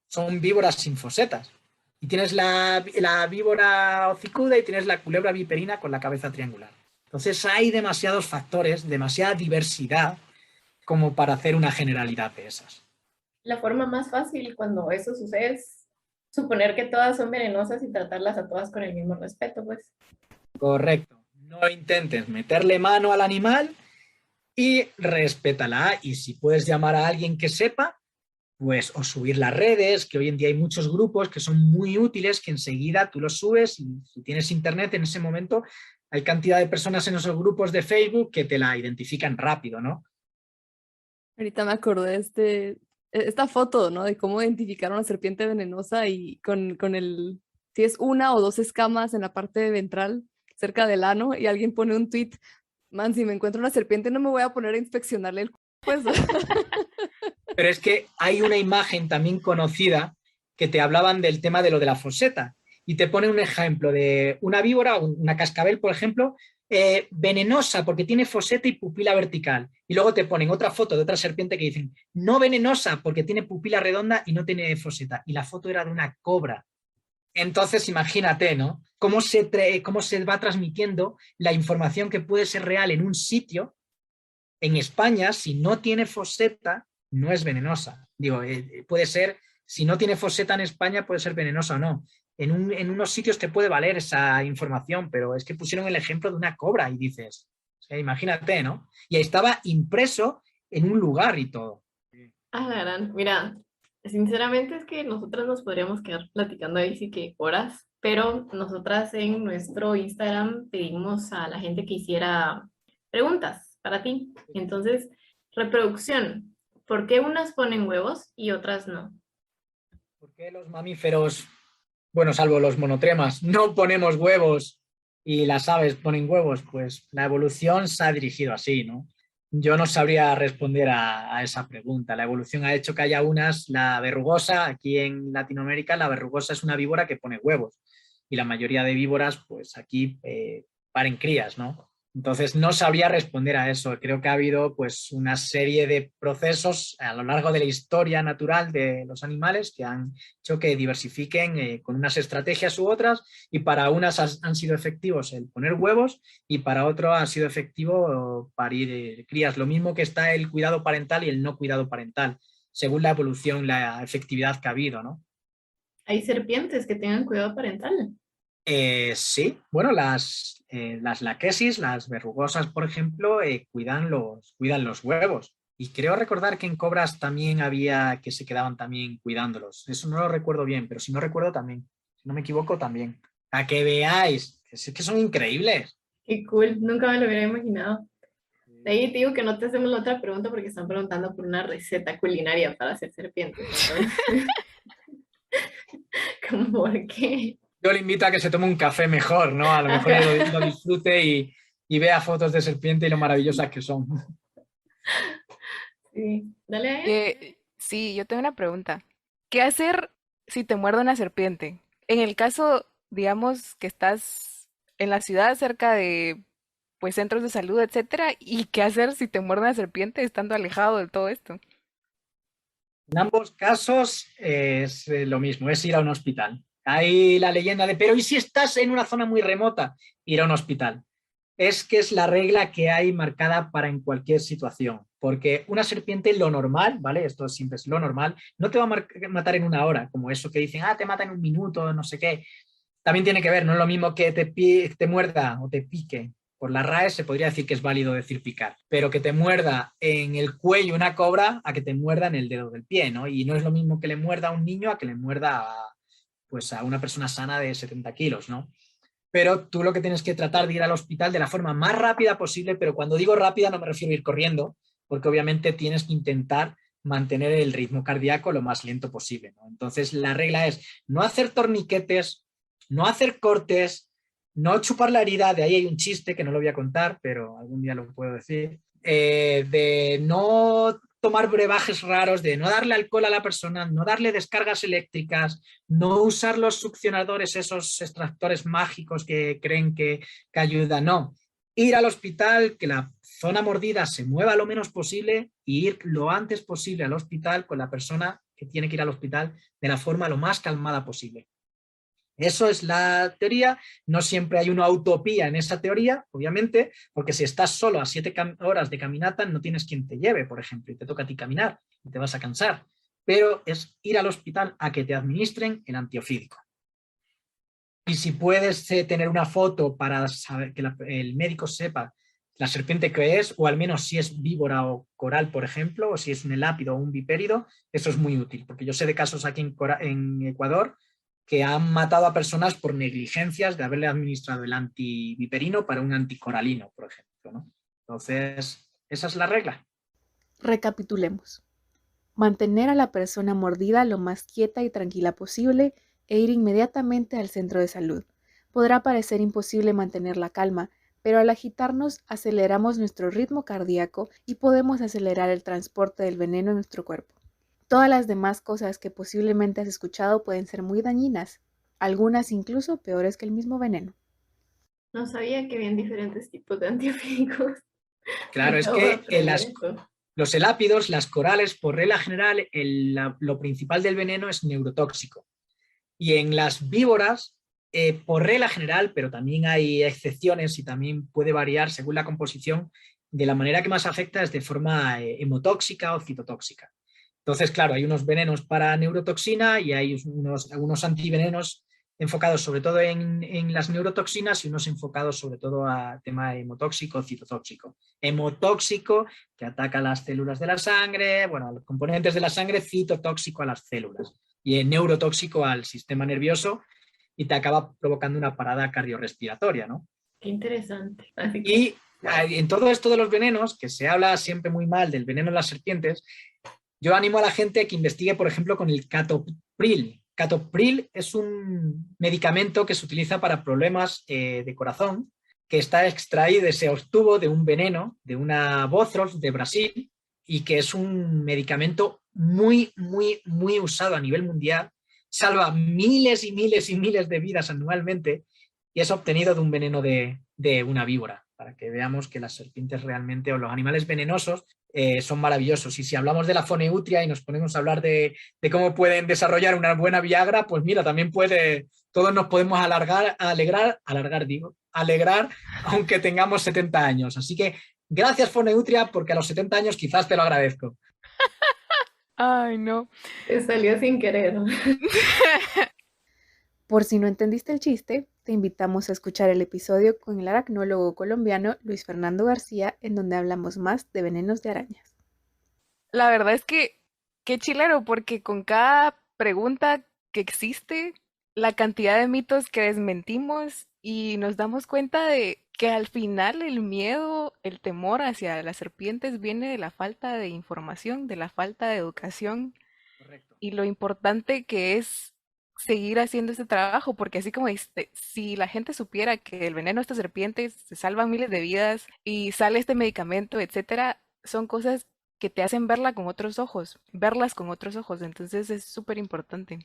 son víboras sin fosetas. Y tienes la víbora hocicuda y tienes la culebra viperina con la cabeza triangular. Entonces hay demasiados factores, demasiada diversidad como para hacer una generalidad de esas. La forma más fácil cuando eso sucede es suponer que todas son venenosas y tratarlas a todas con el mismo respeto, pues. Correcto. No intentes meterle mano al animal y respétala. Y si puedes llamar a alguien que sepa, pues o subir las redes, que hoy en día hay muchos grupos que son muy útiles, que enseguida tú los subes y si tienes internet en ese momento hay cantidad de personas en esos grupos de Facebook que te la identifican rápido, ¿no? Ahorita me acordé de esta foto, ¿no? De cómo identificar una serpiente venenosa y con si es una o dos escamas en la parte ventral, cerca del ano, y alguien pone un tweet, man, si me encuentro una serpiente no me voy a poner a inspeccionarle el pues. Pero es que hay una imagen también conocida que te hablaban del tema de lo de la foseta y te pone un ejemplo de una víbora, una cascabel, por ejemplo, venenosa porque tiene foseta y pupila vertical. Y luego te ponen otra foto de otra serpiente que dicen no venenosa porque tiene pupila redonda y no tiene foseta. Y la foto era de una cobra. Entonces, imagínate, ¿no? Cómo se va transmitiendo la información que puede ser real en un sitio. En España, si no tiene foseta, no es venenosa. Digo, puede ser, si no tiene foseta en España, puede ser venenosa o no. En unos sitios te puede valer esa información, pero es que pusieron el ejemplo de una cobra y dices, o sea, imagínate, ¿no? Y ahí estaba impreso en un lugar y todo. Ah, la gran, mira, sinceramente es que nosotras nos podríamos quedar platicando ahí sí que horas, pero nosotras en nuestro Instagram pedimos a la gente que hiciera preguntas para ti. Entonces, reproducción, ¿por qué unas ponen huevos y otras no? ¿Por qué los mamíferos, bueno, salvo los monotremas, no ponemos huevos y las aves ponen huevos? Pues la evolución se ha dirigido así, ¿no? Yo no sabría responder a esa pregunta. La evolución ha hecho que haya unas, la verrugosa, aquí en Latinoamérica, la verrugosa es una víbora que pone huevos y la mayoría de víboras, pues aquí paren crías, ¿no? Entonces no sabría responder a eso. Creo que ha habido pues una serie de procesos a lo largo de la historia natural de los animales que han hecho que diversifiquen con unas estrategias u otras y para unas han sido efectivos el poner huevos y para otro ha sido efectivo parir crías. Lo mismo que está el cuidado parental y el no cuidado parental, según la evolución, la efectividad que ha habido, ¿no? Hay serpientes que tengan cuidado parental. Sí, bueno, las laquesis, las verrugosas, por ejemplo, cuidan los huevos. Y creo recordar que en cobras también había que se quedaban también cuidándolos. Eso no lo recuerdo bien, pero si no recuerdo también. Si no me equivoco también. A que veáis, es que son increíbles. Qué cool, nunca me lo hubiera imaginado. De ahí te digo que no te hacemos la otra pregunta porque están preguntando por una receta culinaria para hacer serpientes. Entonces, ¿cómo por qué? Yo le invito a que se tome un café mejor, ¿no? A lo mejor lo disfrute y vea fotos de serpiente y lo maravillosas que son. Sí, dale a él. Sí, yo tengo una pregunta. ¿Qué hacer si te muerde una serpiente? En el caso, digamos, que estás en la ciudad cerca de pues centros de salud, etcétera, ¿y qué hacer si te muerde una serpiente estando alejado de todo esto? En ambos casos es lo mismo, es ir a un hospital. Hay la leyenda de, pero ¿y si estás en una zona muy remota? Ir a un hospital. Es que es la regla que hay marcada para en cualquier situación, porque una serpiente lo normal, ¿vale? Esto siempre es lo normal, no te va a matar en una hora, como eso que dicen, te mata en un minuto, no sé qué. También tiene que ver, no es lo mismo que te muerda o te pique. Por la RAE se podría decir que es válido decir picar, pero que te muerda en el cuello una cobra a que te muerda en el dedo del pie, ¿no? Y no es lo mismo que le muerda a un niño a que le muerda pues a una persona sana de 70 kilos, ¿no? Pero tú lo que tienes que tratar de ir al hospital de la forma más rápida posible, pero cuando digo rápida no me refiero a ir corriendo, porque obviamente tienes que intentar mantener el ritmo cardíaco lo más lento posible, ¿no? Entonces la regla es no hacer torniquetes, no hacer cortes, no chupar la herida, de ahí hay un chiste que no lo voy a contar, pero algún día lo puedo decir, de no tomar brebajes raros, de no darle alcohol a la persona, no darle descargas eléctricas, no usar los succionadores, esos extractores mágicos que creen que ayudan, no. Ir al hospital, que la zona mordida se mueva lo menos posible y ir lo antes posible al hospital con la persona que tiene que ir al hospital de la forma lo más calmada posible. Eso es la teoría, no siempre hay una utopía en esa teoría, obviamente, porque si estás solo a 7 horas de caminata no tienes quien te lleve, por ejemplo, y te toca a ti caminar y te vas a cansar, pero es ir al hospital a que te administren el antiofídico. Y si puedes tener una foto para saber que el médico sepa la serpiente que es, o al menos si es víbora o coral, por ejemplo, o si es un elápido o un vipérido, eso es muy útil, porque yo sé de casos aquí en Ecuador que han matado a personas por negligencias de haberle administrado el antiviperino para un anticoralino, por ejemplo, ¿no? Entonces, esa es la regla. Recapitulemos. Mantener a la persona mordida lo más quieta y tranquila posible e ir inmediatamente al centro de salud. Podrá parecer imposible mantener la calma, pero al agitarnos aceleramos nuestro ritmo cardíaco y podemos acelerar el transporte del veneno en nuestro cuerpo. Todas las demás cosas que posiblemente has escuchado pueden ser muy dañinas, algunas incluso peores que el mismo veneno. No sabía que habían diferentes tipos de antiofídicos. Claro, es Acabo de que aprender eso. los elápidos, las corales, por regla general, lo principal del veneno es neurotóxico. Y en las víboras, por regla general, pero también hay excepciones y también puede variar según la composición, de la manera que más afecta es de forma hemotóxica o citotóxica. Entonces, claro, hay unos venenos para neurotoxina y hay algunos antivenenos enfocados sobre todo en las neurotoxinas y unos enfocados sobre todo a tema hemotóxico, citotóxico. Hemotóxico, que ataca las células de la sangre, bueno, los componentes de la sangre, citotóxico a las células y neurotóxico al sistema nervioso y te acaba provocando una parada cardiorrespiratoria, ¿no? Qué interesante. Así que, Y en todo esto de los venenos, que se habla siempre muy mal del veneno de las serpientes, yo animo a la gente a que investigue, por ejemplo, con el Captopril. Captopril es un medicamento que se utiliza para problemas de corazón, que está extraído, se obtuvo de un veneno, de una Botros de Brasil, y que es un medicamento muy, muy, muy usado a nivel mundial. Salva miles y miles y miles de vidas anualmente y es obtenido de un veneno de una víbora, para que veamos que las serpientes realmente, o los animales venenosos, son maravillosos. Y si hablamos de la foneutria y nos ponemos a hablar de cómo pueden desarrollar una buena Viagra, pues mira, también todos nos podemos alegrar, aunque tengamos 70 años. Así que gracias, foneutria, porque a los 70 años quizás te lo agradezco. Ay, no. te salió sin querer. Por si no entendiste el chiste, te invitamos a escuchar el episodio con el aracnólogo colombiano Luis Fernando García, en donde hablamos más de venenos de arañas. La verdad es que qué chilero, porque con cada pregunta que existe, la cantidad de mitos que desmentimos y nos damos cuenta de que al final el miedo, el temor hacia las serpientes viene de la falta de información, de la falta de educación Correcto. y lo importante que es seguir haciendo este trabajo, porque así como dijiste, si la gente supiera que el veneno de estas serpientes se salvan miles de vidas y sale este medicamento, etcétera, son cosas que te hacen verlas con otros ojos, entonces es súper importante.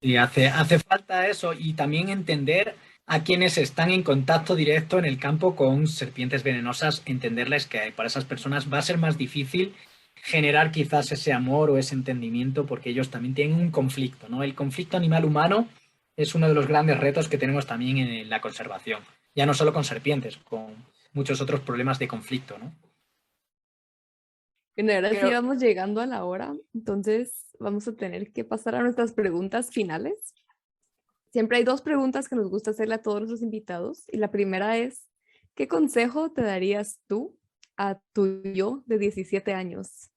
Y hace falta eso y también entender a quienes están en contacto directo en el campo con serpientes venenosas, entenderles que para esas personas va a ser más difícil generar quizás ese amor o ese entendimiento porque ellos también tienen un conflicto, ¿no? El conflicto animal-humano es uno de los grandes retos que tenemos también en la conservación. Ya no solo con serpientes, con muchos otros problemas de conflicto, ¿no? Bueno, ahora sí Pero- vamos llegando a la hora, entonces vamos a tener que pasar a nuestras preguntas finales. Siempre hay 2 preguntas que nos gusta hacerle a todos nuestros invitados y la primera es, ¿qué consejo te darías tú a tu yo de 17 años?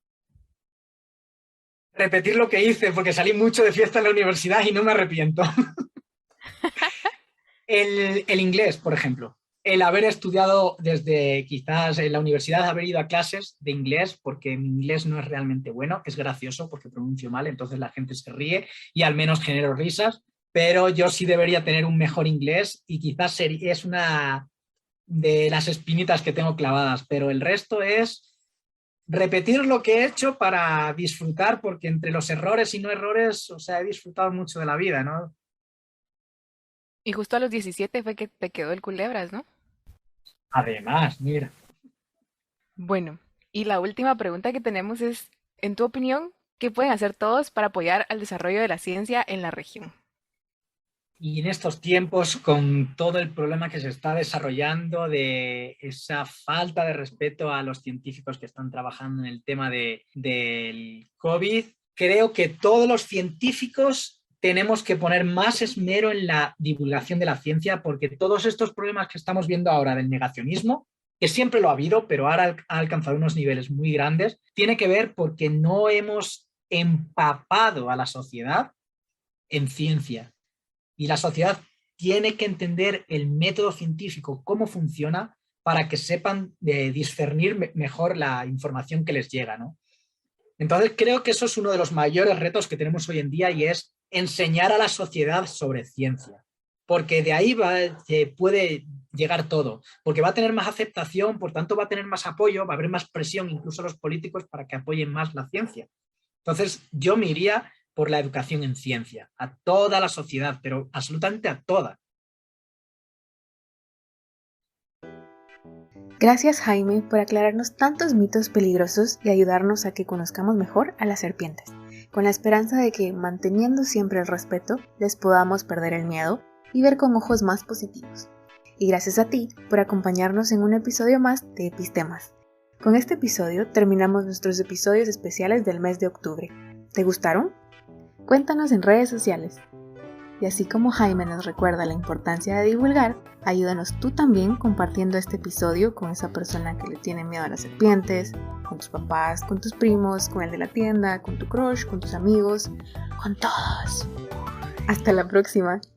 Repetir lo que hice, porque salí mucho de fiesta en la universidad y no me arrepiento. El inglés, por ejemplo. El haber estudiado desde quizás en la universidad, haber ido a clases de inglés, porque mi inglés no es realmente bueno, es gracioso porque pronuncio mal, entonces la gente se ríe y al menos genero risas, pero yo sí debería tener un mejor inglés y quizás es una de las espinitas que tengo clavadas, pero el resto es repetir lo que he hecho para disfrutar, porque entre los errores y no errores, o sea, he disfrutado mucho de la vida, ¿no? Y justo a los 17 fue que te quedó el culebras, ¿no? Además, mira. Bueno, y la última pregunta que tenemos es, en tu opinión, ¿qué pueden hacer todos para apoyar al desarrollo de la ciencia en la región? Y en estos tiempos, con todo el problema que se está desarrollando de esa falta de respeto a los científicos que están trabajando en el tema del COVID, creo que todos los científicos tenemos que poner más esmero en la divulgación de la ciencia, porque todos estos problemas que estamos viendo ahora del negacionismo, que siempre lo ha habido, pero ahora ha alcanzado unos niveles muy grandes, tiene que ver porque no hemos empapado a la sociedad en ciencia. Y la sociedad tiene que entender el método científico, cómo funciona, para que sepan discernir mejor la información que les llega, ¿no? Entonces creo que eso es uno de los mayores retos que tenemos hoy en día y es enseñar a la sociedad sobre ciencia, porque de ahí puede llegar todo, porque va a tener más aceptación, por tanto va a tener más apoyo, va a haber más presión incluso a los políticos para que apoyen más la ciencia. Entonces yo me iría por la educación en ciencia, a toda la sociedad, pero absolutamente a toda. Gracias, Jaime, por aclararnos tantos mitos peligrosos y ayudarnos a que conozcamos mejor a las serpientes, con la esperanza de que, manteniendo siempre el respeto, les podamos perder el miedo y ver con ojos más positivos. Y gracias a ti por acompañarnos en un episodio más de Epistemas. Con este episodio terminamos nuestros episodios especiales del mes de octubre. ¿Te gustaron? Cuéntanos en redes sociales. Y así como Jaime nos recuerda la importancia de divulgar, ayúdanos tú también compartiendo este episodio con esa persona que le tiene miedo a las serpientes, con tus papás, con tus primos, con el de la tienda, con tu crush, con tus amigos, con todos. Hasta la próxima.